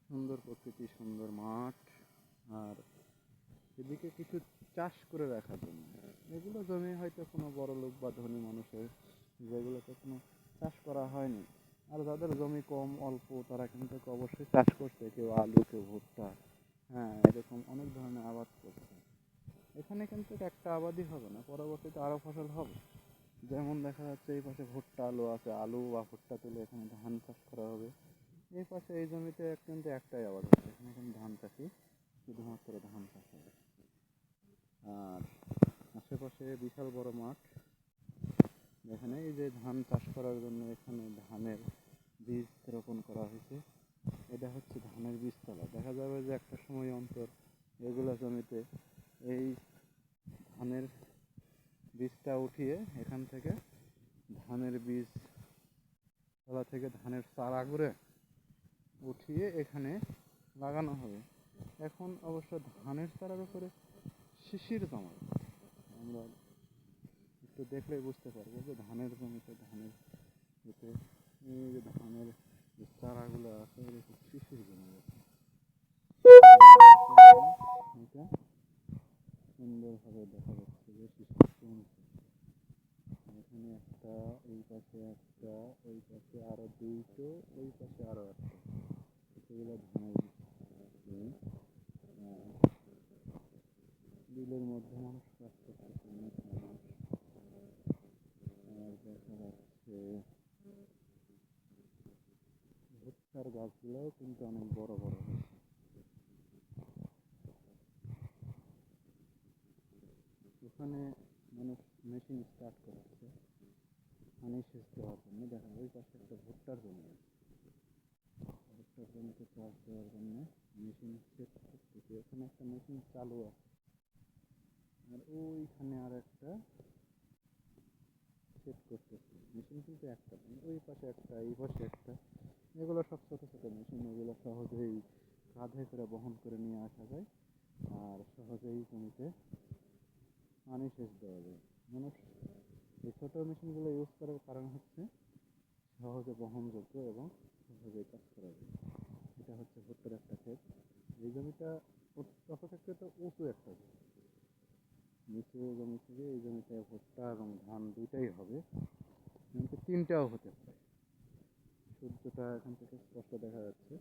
সুন্দর প্রকৃতি, সুন্দর মাঠ, আর এদিকে কিছু চাষ করে রাখার জন্য। এগুলো জমি হয়তো কোনো বড় লোক বা ধনী মানুষের, যেগুলোতে কোনো চাষ করা হয়নি। আর যাদের জমি কম অল্প তারা কিন্তু অবশ্যই চাষ করছে, কেউ আলু, কেউ ভুট্টা, হ্যাঁ এরকম অনেক ধরনের আবাদ করছে। এখানে কিন্তু একটা আবাদই হবে না, পরবর্তীতে আরও ফসল হবে। যেমন দেখা যাচ্ছে এই পাশে ভুট্টা আলু আছে, আলু বা ভুট্টা তুলে এখানে ধান চাষ করা হবে। এই পাশে এই জমিতে কিন্তু একটাই আবাদ হচ্ছে, এখানে কিন্তু ধান চাষই, শুধুমাত্র ধান চাষ হবে। আর আশেপাশে বিশাল বড় মাঠ, এখানে এই যে ধান চাষ করার জন্য এখানে ধানের বীজ রোপণ করা হয়েছে। এটা হচ্ছে ধানের বীজতলা। দেখা যাবে যে একটা সময় অন্তর এগুলো জমিতে এই ধানের বীজটা উঠিয়ে এখান থেকে ধানের বীজ তলা থেকে ধানের চারা করে উঠিয়ে এখানে লাগানো হবে। এখন অবশ্য ধানের চারার উপরে শিশির জমায়, আমরা একটু দেখলেই বুঝতে পারবো যে ধানের জমিতে ধানের এতে এই যে ধানের যে চারাগুলো আছে এরকম শিশির জমে গেছে। এটা সুন্দরভাবে দেখা যাচ্ছে যে শিশির জমছে। এখানে একটা, এই পাশে একটা, ওই পাশে আরো দুইটো, ওই পাশে আরো একটা, এগুলো ধানের বিলের মধ্যে মানুষ কাজ করতেছে, অনেক মানুষ। আর দেখা যাচ্ছে ভুট্টার গাছগুলোও কিন্তু অনেক বড় বড় হয়েছে। ওখানে মানুষ মেশিন স্টার্ট করেছে পানি সেচ দেওয়ার জন্য। দেখেন ওই পাশে একটা ভুট্টার জমি আছে, ভুট্টার জমিতে চাষ দেওয়ার জন্য মেশিন সেট করতেছে। ওখানে একটা মেশিন চালু আছে, আর ওইখানে আর একটা সেট করতেছে। মেশিন কিন্তু একটা, ওই পাশে একটা, এই পাশে একটা। এগুলো সব ছোটো ছোটো মেশিন, এগুলো সহজেই কাঁধে করে বহন করে নিয়ে আসা যায়, আর সহজেই জমিতে পানি সেচ দেওয়া যায়। মানুষ এই ছোটো মেশিনগুলো ইউজ করার কারণ হচ্ছে সহজে বহনযোগ্য এবং সহজে কাজ করা যায়। এটা হচ্ছে ভুট্টার একটা ক্ষেত। এই জমিটা অপেক্ষাকৃত উঁচু একটা জমি, নিচু জমি থেকে এই জমিতে ভুট্টা এবং ধান দুইটাই হবে, কিন্তু তিনটাও হতে পারে। সূর্যটা এখান থেকে স্পষ্ট দেখা যাচ্ছে।